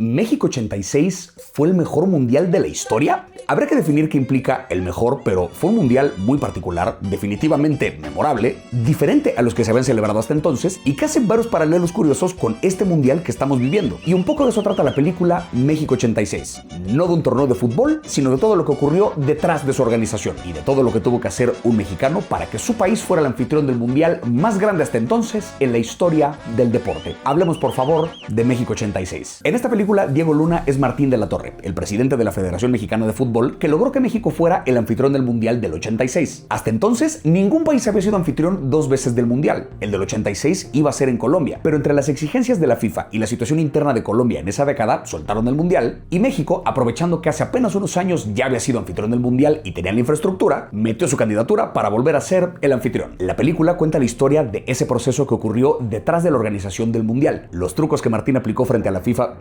¿México 86 fue el mejor mundial de la historia? Habrá que definir qué implica el mejor, pero fue un mundial muy particular, definitivamente memorable, diferente a los que se habían celebrado hasta entonces y que hace varios paralelos curiosos con este mundial que estamos viviendo. Y un poco de eso trata la película México 86. No de un torneo de fútbol, sino de todo lo que ocurrió detrás de su organización y de todo lo que tuvo que hacer un mexicano para que su país fuera el anfitrión del mundial más grande hasta entonces en la historia del deporte. Hablemos por favor de México 86. En esta película, Diego Luna es Martín de la Torre, el presidente de la Federación Mexicana de Fútbol, que logró que México fuera el anfitrión del mundial del 86. Hasta entonces, ningún país había sido anfitrión dos veces del mundial. El del 86 iba a ser en Colombia, pero entre las exigencias de la FIFA y la situación interna de Colombia en esa década, soltaron el mundial y México, aprovechando que hace apenas unos años ya había sido anfitrión del mundial y tenía la infraestructura, metió su candidatura para volver a ser el anfitrión. La película cuenta la historia de ese proceso que ocurrió detrás de la organización del mundial, los trucos que Martín aplicó frente a la FIFA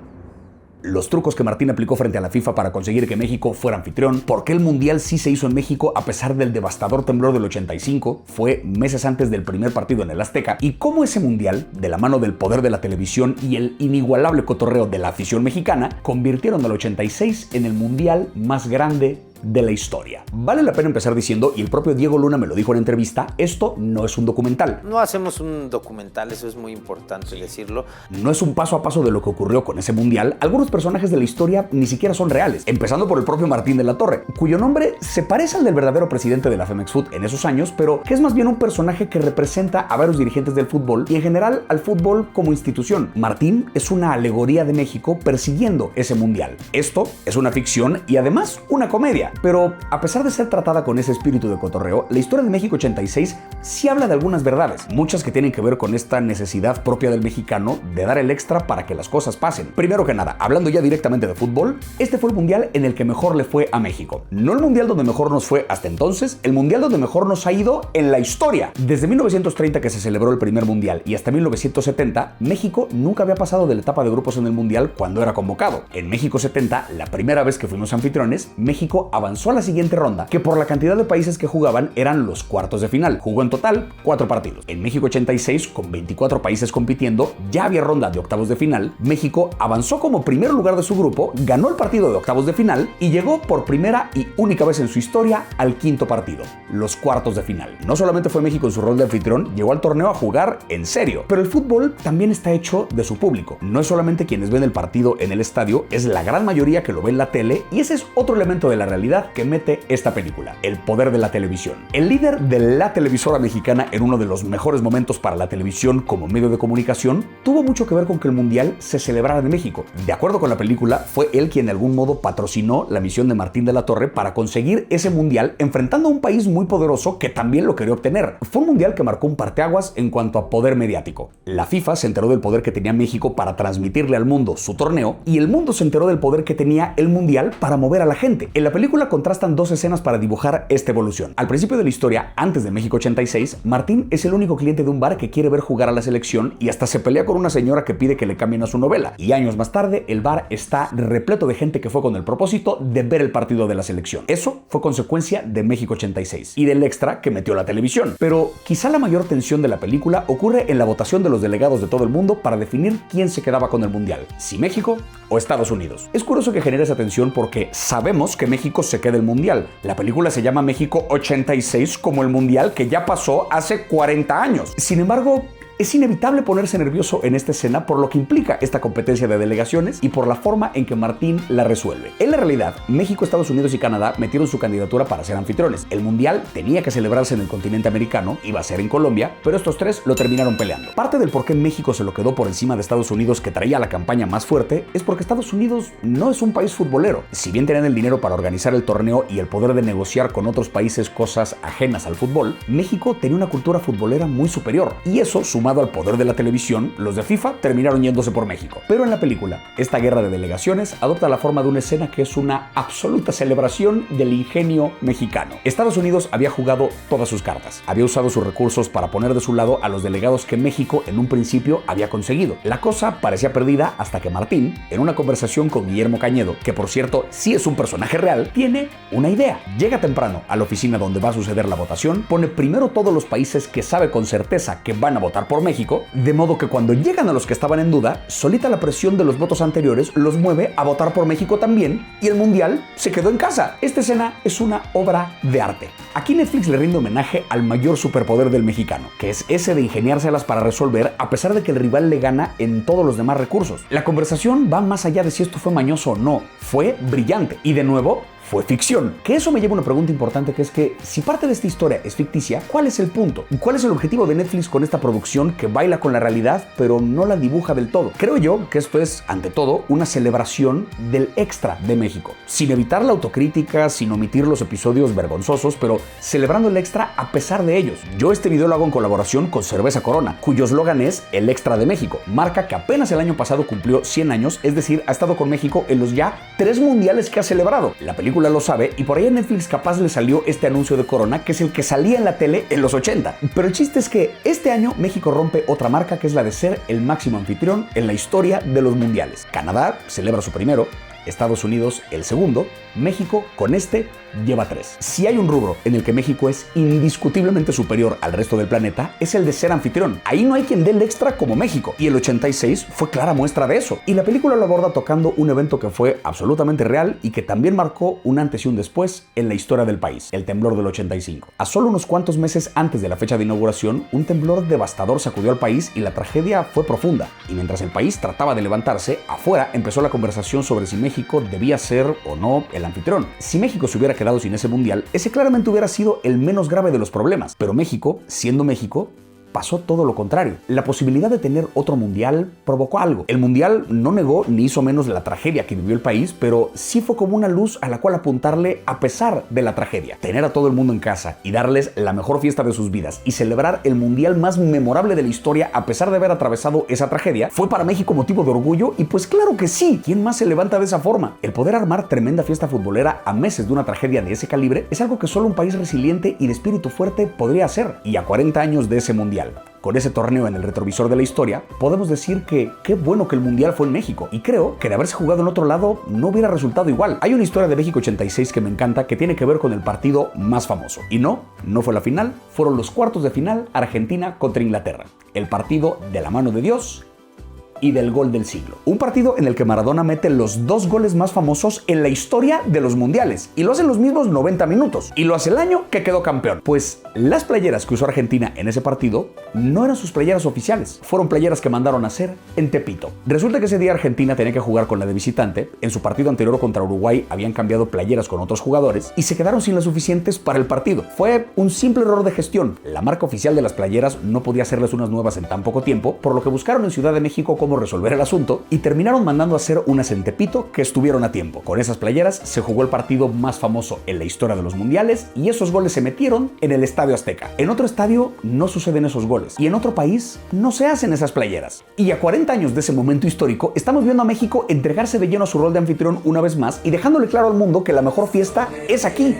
para conseguir que México fuera anfitrión, por qué el mundial sí se hizo en México a pesar del devastador temblor del 85, fue meses antes del primer partido en el Azteca, y cómo ese mundial, de la mano del poder de la televisión y el inigualable cotorreo de la afición mexicana, convirtieron al 86 en el mundial más grande de la historia. Vale la pena empezar diciendo, y el propio Diego Luna me lo dijo en entrevista, esto no es un documental. No hacemos un documental, eso es muy importante decirlo. No es un paso a paso de lo que ocurrió con ese mundial. Algunos personajes de la historia ni siquiera son reales, empezando por el propio Martín de la Torre, cuyo nombre se parece al del verdadero presidente de la Femex Food en esos años, pero que es más bien un personaje que representa a varios dirigentes del fútbol y en general al fútbol como institución. Martín es una alegoría de México persiguiendo ese mundial. Esto es una ficción y además una comedia. Pero a pesar de ser tratada con ese espíritu de cotorreo, la historia de México 86 sí habla de algunas verdades, muchas que tienen que ver con esta necesidad propia del mexicano de dar el extra para que las cosas pasen. Primero que nada, hablando ya directamente de fútbol, este fue el mundial en el que mejor le fue a México. No el mundial donde mejor nos fue hasta entonces, el mundial donde mejor nos ha ido en la historia. Desde 1930 que se celebró el primer mundial y hasta 1970, México nunca había pasado de la etapa de grupos en el mundial cuando era convocado. En México 70, la primera vez que fuimos anfitriones, México avanzó a la siguiente ronda, que por la cantidad de países que jugaban eran los cuartos de final. Jugó en total 4 partidos. En México 86, con 24 países compitiendo, ya había ronda de octavos de final. México avanzó como primer lugar de su grupo, ganó el partido de octavos de final y llegó por primera y única vez en su historia al quinto partido, los cuartos de final. No solamente fue México en su rol de anfitrión, llegó al torneo a jugar en serio, pero el fútbol también está hecho de su público. No es solamente quienes ven el partido en el estadio, es la gran mayoría que lo ve en la tele, y ese es otro elemento de la realidad que mete esta película: el poder de la televisión. El líder de la televisora mexicana en uno de los mejores momentos para la televisión como medio de comunicación tuvo mucho que ver con que el mundial se celebrara en México. De acuerdo con la película, fue él quien de algún modo patrocinó la misión de Martín de la Torre para conseguir ese mundial, enfrentando a un país muy poderoso que también lo quería obtener. Fue un mundial que marcó un parteaguas en cuanto a poder mediático. La FIFA se enteró del poder que tenía México para transmitirle al mundo su torneo, y el mundo se enteró del poder que tenía el mundial para mover a la gente. En la película contrastan dos escenas para dibujar esta evolución. Al principio de la historia, antes de México 86, Martín es el único cliente de un bar que quiere ver jugar a la selección y hasta se pelea con una señora que pide que le cambien a su novela. Y años más tarde, el bar está repleto de gente que fue con el propósito de ver el partido de la selección. Eso fue consecuencia de México 86 y del extra que metió la televisión. Pero quizá la mayor tensión de la película ocurre en la votación de los delegados de todo el mundo para definir quién se quedaba con el mundial, si México o Estados Unidos. Es curioso que genere esa tensión porque sabemos que México se queda el mundial. La película se llama México 86 como el mundial que ya pasó hace 40 años. Sin embargo, es inevitable ponerse nervioso en esta escena por lo que implica esta competencia de delegaciones y por la forma en que Martín la resuelve. En la realidad, México, Estados Unidos y Canadá metieron su candidatura para ser anfitriones. El mundial tenía que celebrarse en el continente americano, iba a ser en Colombia, pero estos tres lo terminaron peleando. Parte del por qué México se lo quedó por encima de Estados Unidos, que traía la campaña más fuerte, es porque Estados Unidos no es un país futbolero. Si bien tenían el dinero para organizar el torneo y el poder de negociar con otros países cosas ajenas al fútbol, México tenía una cultura futbolera muy superior, y eso, sumado al poder de la televisión, los de FIFA terminaron yéndose por México. Pero en la película, esta guerra de delegaciones adopta la forma de una escena que es una absoluta celebración del ingenio mexicano. Estados Unidos había jugado todas sus cartas, había usado sus recursos para poner de su lado a los delegados que México en un principio había conseguido. La cosa parecía perdida hasta que Martín, en una conversación con Guillermo Cañedo, que por cierto sí es un personaje real, tiene una idea. Llega temprano a la oficina donde va a suceder la votación, pone primero todos los países que sabe con certeza que van a votar por México, de modo que cuando llegan a los que estaban en duda, solita la presión de los votos anteriores los mueve a votar por México también y el Mundial se quedó en casa. Esta escena es una obra de arte. Aquí Netflix le rinde homenaje al mayor superpoder del mexicano, que es ese de ingeniárselas para resolver a pesar de que el rival le gana en todos los demás recursos. La conversación va más allá de si esto fue mañoso o no, fue brillante y de nuevo fue ficción. Que eso me lleva a una pregunta importante, que es que si parte de esta historia es ficticia, ¿cuál es el punto? ¿Cuál es el objetivo de Netflix con esta producción que baila con la realidad pero no la dibuja del todo? Creo yo que esto es, ante todo, una celebración del extra de México, sin evitar la autocrítica, sin omitir los episodios vergonzosos, pero celebrando el extra a pesar de ellos. Yo este video lo hago en colaboración con Cerveza Corona, cuyo eslogan es El Extra de México, marca que apenas el año pasado cumplió 100 años, es decir, ha estado con México en los ya 3 mundiales que ha celebrado. La película lo sabe y por ahí a Netflix capaz le salió este anuncio de Corona, que es el que salía en la tele en los 80. Pero el chiste es que este año México rompe otra marca, que es la de ser el máximo anfitrión en la historia de los mundiales. Canadá celebra su primero, Estados Unidos el segundo, México con este lleva 3. Si hay un rubro en el que México es indiscutiblemente superior al resto del planeta, es el de ser anfitrión. Ahí no hay quien dé el extra como México, y el 86 fue clara muestra de eso. Y la película lo aborda tocando un evento que fue absolutamente real y que también marcó un antes y un después en la historia del país, el temblor del 85. A solo unos cuantos meses antes de la fecha de inauguración, un temblor devastador sacudió al país y la tragedia fue profunda. Y mientras el país trataba de levantarse, afuera empezó la conversación sobre si México debía ser o no el anfitrión. Si México se hubiera quedado sin ese mundial, ese claramente hubiera sido el menos grave de los problemas. Pero México, siendo México, pasó todo lo contrario. La posibilidad de tener otro mundial provocó algo. El mundial no negó ni hizo menos la tragedia que vivió el país, pero sí fue como una luz a la cual apuntarle a pesar de la tragedia. Tener a todo el mundo en casa y darles la mejor fiesta de sus vidas y celebrar el mundial más memorable de la historia a pesar de haber atravesado esa tragedia fue para México motivo de orgullo, y pues claro que sí. ¿Quién más se levanta de esa forma? El poder armar tremenda fiesta futbolera a meses de una tragedia de ese calibre es algo que solo un país resiliente y de espíritu fuerte podría hacer. Y a 40 años de ese mundial, con ese torneo en el retrovisor de la historia, podemos decir que qué bueno que el mundial fue en México, y creo que de haberse jugado en otro lado no hubiera resultado igual. Hay una historia de México 86 que me encanta, que tiene que ver con el partido más famoso, y no fue la final, fueron los cuartos de final, Argentina contra Inglaterra, el partido de la mano de Dios y del gol del siglo. Un partido en el que Maradona mete los 2 goles más famosos en la historia de los mundiales, y lo hace en los mismos 90 minutos, y lo hace el año que quedó campeón. Pues las playeras que usó Argentina en ese partido no eran sus playeras oficiales, fueron playeras que mandaron a hacer en Tepito. Resulta que ese día Argentina tenía que jugar con la de visitante, en su partido anterior contra Uruguay habían cambiado playeras con otros jugadores y se quedaron sin las suficientes para el partido. Fue un simple error de gestión. La marca oficial de las playeras no podía hacerles unas nuevas en tan poco tiempo, por lo que buscaron en Ciudad de México cómo resolver el asunto y terminaron mandando a hacer unas en Tepito que estuvieron a tiempo. Con esas playeras se jugó el partido más famoso en la historia de los mundiales, y esos goles se metieron en el Estadio Azteca. En otro estadio no suceden esos goles, y en otro país no se hacen esas playeras. Y a 40 años de ese momento histórico, estamos viendo a México entregarse de lleno a su rol de anfitrión una vez más y dejándole claro al mundo que la mejor fiesta es aquí.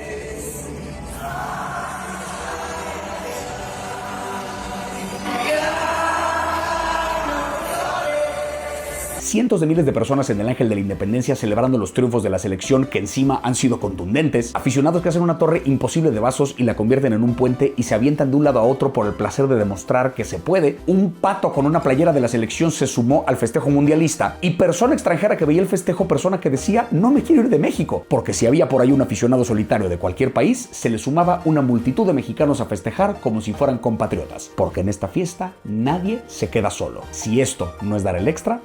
Cientos de miles de personas en el Ángel de la Independencia celebrando los triunfos de la selección, que encima han sido contundentes, aficionados que hacen una torre imposible de vasos y la convierten en un puente y se avientan de un lado a otro por el placer de demostrar que se puede. Un pato con una playera de la selección se sumó al festejo mundialista, y persona extranjera que veía el festejo, persona que decía no me quiero ir de México, porque si había por ahí un aficionado solitario de cualquier país, se le sumaba una multitud de mexicanos a festejar como si fueran compatriotas, porque en esta fiesta nadie se queda solo. Si esto no es dar el extra,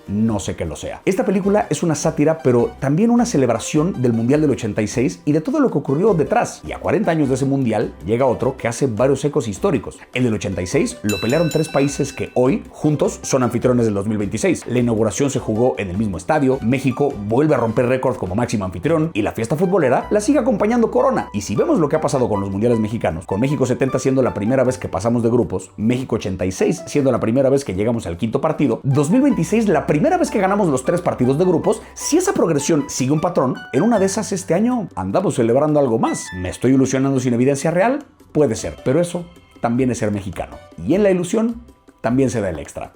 no sé qué lo sea. Esta película es una sátira, pero también una celebración del Mundial del 86 y de todo lo que ocurrió detrás. Y a 40 años de ese Mundial llega otro que hace varios ecos históricos. El del 86 lo pelearon 3 países que hoy, juntos, son anfitriones del 2026. La inauguración se jugó en el mismo estadio, México vuelve a romper récord como máximo anfitrión, y la fiesta futbolera la sigue acompañando Corona. Y si vemos lo que ha pasado con los mundiales mexicanos, con México 70 siendo la primera vez que pasamos de grupos, México 86 siendo la primera vez que llegamos al 5º partido, 2026 la primera vez que ganamos los 3 partidos de grupos, si esa progresión sigue un patrón, en una de esas este año andamos celebrando algo más. ¿Me estoy ilusionando sin evidencia real? Puede ser, pero eso también es ser mexicano. Y en la ilusión también se da el extra.